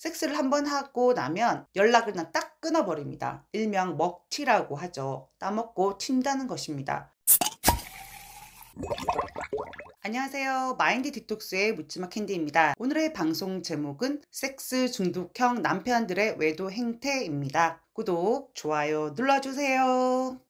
섹스를 한번 하고 나면 연락을 그냥 딱 끊어버립니다. 일명 먹튀라고 하죠. 따먹고 튄다는 것입니다. 안녕하세요. 마인드 디톡스의 묻지마 캔디입니다. 오늘의 방송 제목은 섹스 중독형 남편들의 외도 행태입니다. 구독, 좋아요 눌러주세요.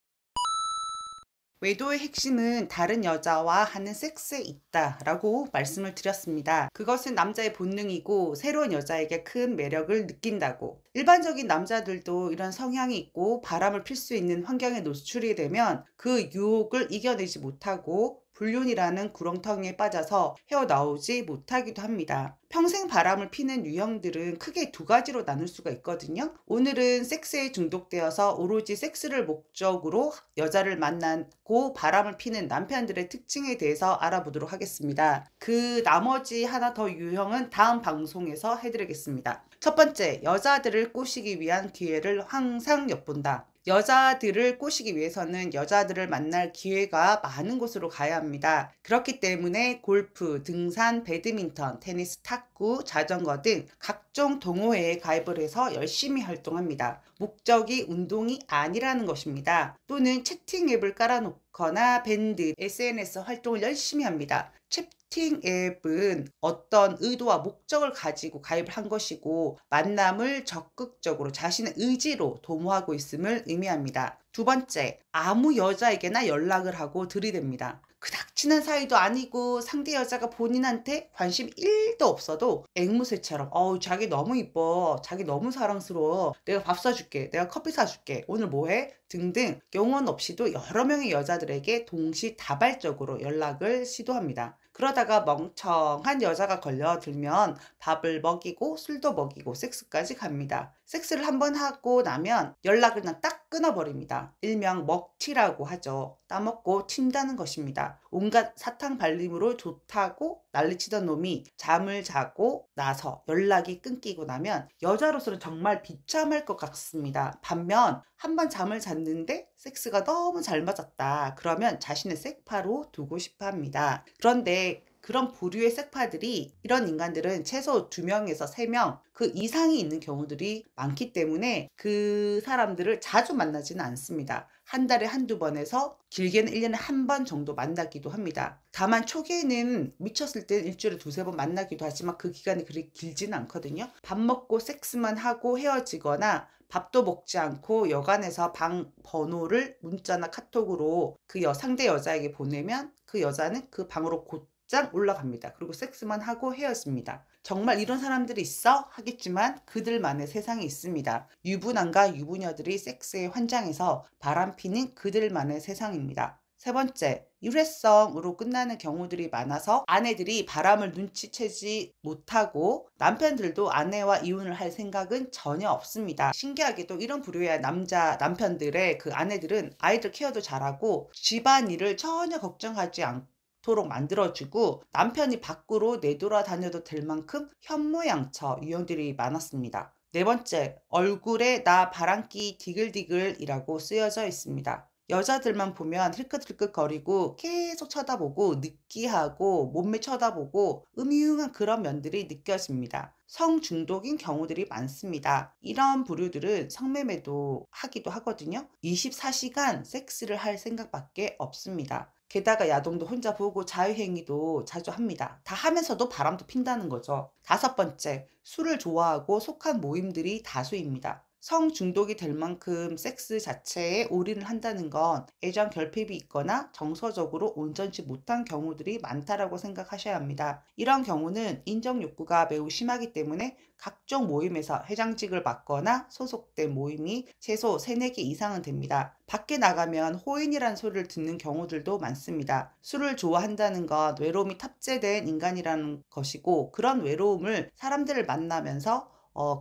외도의 핵심은 다른 여자와 하는 섹스에 있다라고 말씀을 드렸습니다. 그것은 남자의 본능이고 새로운 여자에게 큰 매력을 느낀다고. 일반적인 남자들도 이런 성향이 있고 바람을 필 수 있는 환경에 노출이 되면 그 유혹을 이겨내지 못하고 불륜이라는 구렁텅이에 빠져서 헤어나오지 못하기도 합니다. 평생 바람을 피는 유형들은 크게 두 가지로 나눌 수가 있거든요. 오늘은 섹스에 중독되어서 오로지 섹스를 목적으로 여자를 만나고 바람을 피는 남편들의 특징에 대해서 알아보도록 하겠습니다. 그 나머지 하나 더 유형은 다음 방송에서 해드리겠습니다. 첫 번째, 여자들을 꼬시기 위한 기회를 항상 엿본다. 여자들을 꼬시기 위해서는 여자들을 만날 기회가 많은 곳으로 가야 합니다. 그렇기 때문에 골프, 등산, 배드민턴, 테니스, 탁구, 자전거 등 각종 동호회에 가입을 해서 열심히 활동합니다. 목적이 운동이 아니라는 것입니다. 또는 채팅 앱을 깔아놓거나 밴드, SNS 활동을 열심히 합니다. 채팅 앱은 어떤 의도와 목적을 가지고 가입을 한 것이고 만남을 적극적으로 자신의 의지로 도모하고 있음을 의미합니다. 두 번째, 아무 여자에게나 연락을 하고 들이댑니다. 그닥 친한 사이도 아니고 상대 여자가 본인한테 관심 1도 없어도 앵무새처럼 자기 너무 이뻐, 자기 너무 사랑스러워, 내가 밥 사줄게, 내가 커피 사줄게, 오늘 뭐해? 등등 영혼 없이도 여러 명의 여자들에게 동시다발적으로 연락을 시도합니다. 그러다가 멍청한 여자가 걸려들면 밥을 먹이고 술도 먹이고 섹스까지 갑니다. 섹스를 한번 하고 나면 연락을 그냥 딱 끊어버립니다. 일명 먹튀라고 하죠. 따먹고 튄다는 것입니다. 온갖 사탕 발림으로 좋다고 난리치던 놈이 잠을 자고 나서 연락이 끊기고 나면 여자로서는 정말 비참할 것 같습니다. 반면 한번 잠을 잤는데 섹스가 너무 잘 맞았다. 그러면 자신의 섹파로 두고 싶어 합니다. 그런데 그런 부류의 섹파들이, 이런 인간들은 최소 2명에서 3명 그 이상이 있는 경우들이 많기 때문에 그 사람들을 자주 만나지는 않습니다. 한 달에 한두 번에서 길게는 1년에 한 번 정도 만나기도 합니다. 다만 초기에는 미쳤을 때 일주일에 2-3번 만나기도 하지만 그 기간이 그리 길지는 않거든요. 밥 먹고 섹스만 하고 헤어지거나 밥도 먹지 않고 여간해서 방 번호를 문자나 카톡으로 그 상대 여자에게 보내면 그 여자는 그 방으로 곧장 올라갑니다. 그리고 섹스만 하고 헤어집니다. 정말 이런 사람들이 있어? 하겠지만 그들만의 세상이 있습니다. 유부남과 유부녀들이 섹스에 환장해서 바람피는 그들만의 세상입니다. 세 번째, 일회성으로 끝나는 경우들이 많아서 아내들이 바람을 눈치채지 못하고 남편들도 아내와 이혼을 할 생각은 전혀 없습니다. 신기하게도 이런 부류의 남편들의 그 아내들은 아이들 케어도 잘하고 집안일을 전혀 걱정하지 않도록 만들어주고 남편이 밖으로 내돌아다녀도 될 만큼 현모양처 유형들이 많았습니다. 네 번째, 얼굴에 나 바람기 디글디글이라고 쓰여져 있습니다. 여자들만 보면 힐끗힐끗거리고 계속 쳐다보고 느끼하고 몸매 쳐다보고 음흉한 그런 면들이 느껴집니다. 성중독인 경우들이 많습니다. 이런 부류들은 성매매도 하기도 하거든요. 24시간 섹스를 할 생각밖에 없습니다. 게다가 야동도 혼자 보고 자유행위도 자주 합니다. 다 하면서도 바람도 핀다는 거죠. 다섯 번째, 술을 좋아하고 속한 모임들이 다수입니다. 성중독이 될 만큼 섹스 자체에 올인을 한다는 건 애정 결핍이 있거나 정서적으로 온전치 못한 경우들이 많다라고 생각하셔야 합니다. 이런 경우는 인정 욕구가 매우 심하기 때문에 각종 모임에서 회장직을 맡거나 소속된 모임이 최소 3-4개 이상은 됩니다. 밖에 나가면 호인이라는 소리를 듣는 경우들도 많습니다. 술을 좋아한다는 건 외로움이 탑재된 인간이라는 것이고 그런 외로움을 사람들을 만나면서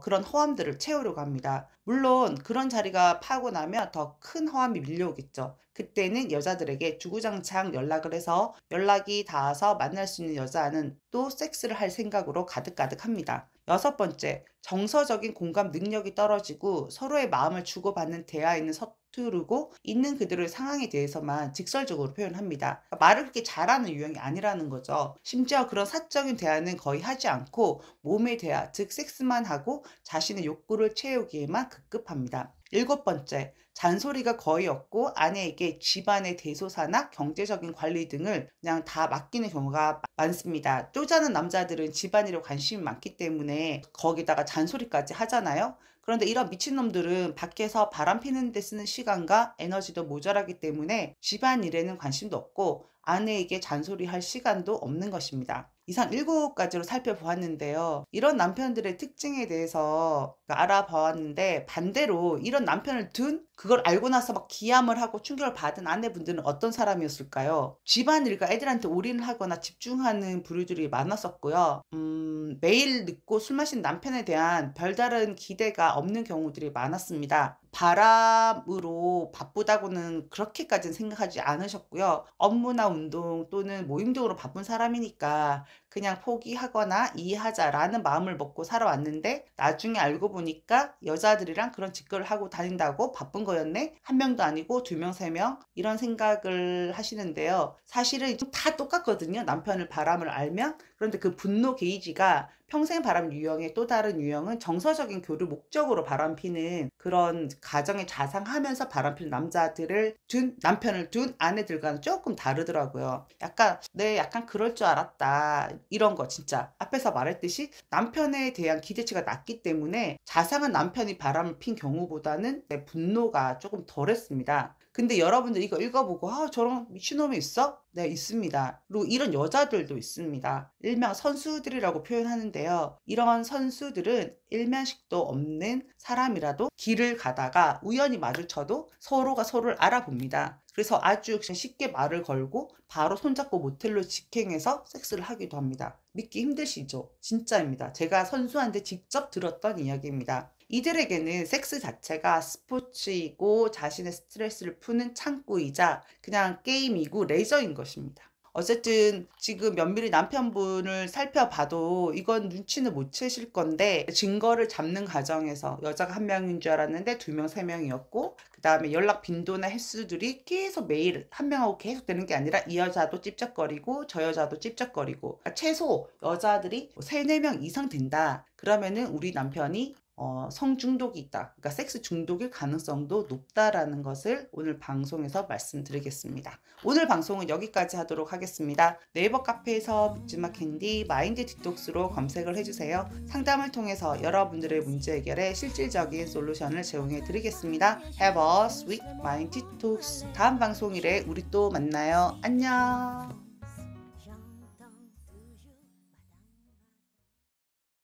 그런 허함들을 채우려고 합니다. 물론 그런 자리가 파고 나면 더 큰 허함이 밀려오겠죠. 그때는 여자들에게 주구장창 연락을 해서 연락이 닿아서 만날 수 있는 여자는 또 섹스를 할 생각으로 가득가득합니다. 6번째, 정서적인 공감 능력이 떨어지고 서로의 마음을 주고받는 대화에는 서투르고 있는 그대로의 상황에 대해서만 직설적으로 표현합니다. 말을 그렇게 잘하는 유형이 아니라는 거죠. 심지어 그런 사적인 대화는 거의 하지 않고 몸의 대화, 즉 섹스만 하고 자신의 욕구를 채우기에만 급급합니다. 7번째, 잔소리가 거의 없고 아내에게 집안의 대소사나 경제적인 관리 등을 그냥 다 맡기는 경우가 많습니다. 쪼잔한 남자들은 집안일에 관심이 많기 때문에 거기다가 잔소리까지 하잖아요. 그런데 이런 미친놈들은 밖에서 바람 피는 데 쓰는 시간과 에너지도 모자라기 때문에 집안일에는 관심도 없고 아내에게 잔소리할 시간도 없는 것입니다. 이상 7가지로 살펴보았는데요. 이런 남편들의 특징에 대해서 알아보았는데, 반대로 이런 남편을 둔 그걸 알고 나서 막 기함을 하고 충격을 받은 아내분들은 어떤 사람이었을까요? 집안일과 애들한테 올인을 하거나 집중하는 부류들이 많았었고요. 매일 늦고 술 마신 남편에 대한 별다른 기대가 없는 경우들이 많았습니다. 바람으로 바쁘다고는 그렇게까지는 생각하지 않으셨고요. 업무나 운동 또는 모임 등으로 바쁜 사람이니까 그냥 포기하거나 이해하자라는 마음을 먹고 살아왔는데, 나중에 알고 보니까 여자들이랑 그런 직거를 하고 다닌다고 바쁜 거였네? 한 명도 아니고 2명, 3명 이런 생각을 하시는데요. 사실은 다 똑같거든요. 남편을 바람을 알면. 그런데 그 분노 게이지가 평생 바람 유형의 또 다른 유형은 정서적인 교류 목적으로 바람피는 그런 가정에 자상하면서 바람피는 남자들을 둔 남편을 둔 아내들과는 조금 다르더라고요. 약간 그럴 줄 알았다 이런 거. 진짜 앞에서 말했듯이 남편에 대한 기대치가 낮기 때문에 자상한 남편이 바람을 핀 경우보다는 내 분노가 조금 덜했습니다. 근데 여러분들 이거 읽어보고 저런 미친놈이 있어? 네, 있습니다. 그리고 이런 여자들도 있습니다. 일명 선수들이라고 표현하는데요. 이런 선수들은 일면식도 없는 사람이라도 길을 가다가 우연히 마주쳐도 서로가 서로를 알아봅니다. 그래서 아주 쉽게 말을 걸고 바로 손잡고 모텔로 직행해서 섹스를 하기도 합니다. 믿기 힘드시죠? 진짜입니다. 제가 선수한테 직접 들었던 이야기입니다. 이들에게는 섹스 자체가 스포츠이고 자신의 스트레스를 푸는 창구이자 그냥 게임이고 레저인 것입니다. 어쨌든 지금 면밀히 남편분을 살펴봐도 이건 눈치는 못 채실 건데, 증거를 잡는 과정에서 여자가 1명인 줄 알았는데 2명, 3명이었고, 그 다음에 연락 빈도나 횟수들이 계속 매일 한 명하고 계속 되는 게 아니라 이 여자도 찝쩍거리고 저 여자도 찝쩍거리고, 그러니까 최소 여자들이 3, 4명 이상 된다. 그러면은 우리 남편이 성중독이 있다. 그러니까 섹스 중독일 가능성도 높다라는 것을 오늘 방송에서 말씀드리겠습니다. 오늘 방송은 여기까지 하도록 하겠습니다. 네이버 카페에서 묻지마 캔디 마인드 디톡스로 검색을 해주세요. 상담을 통해서 여러분들의 문제 해결에 실질적인 솔루션을 제공해 드리겠습니다. Have a sweet mind detox. 다음 방송일에 우리 또 만나요. 안녕.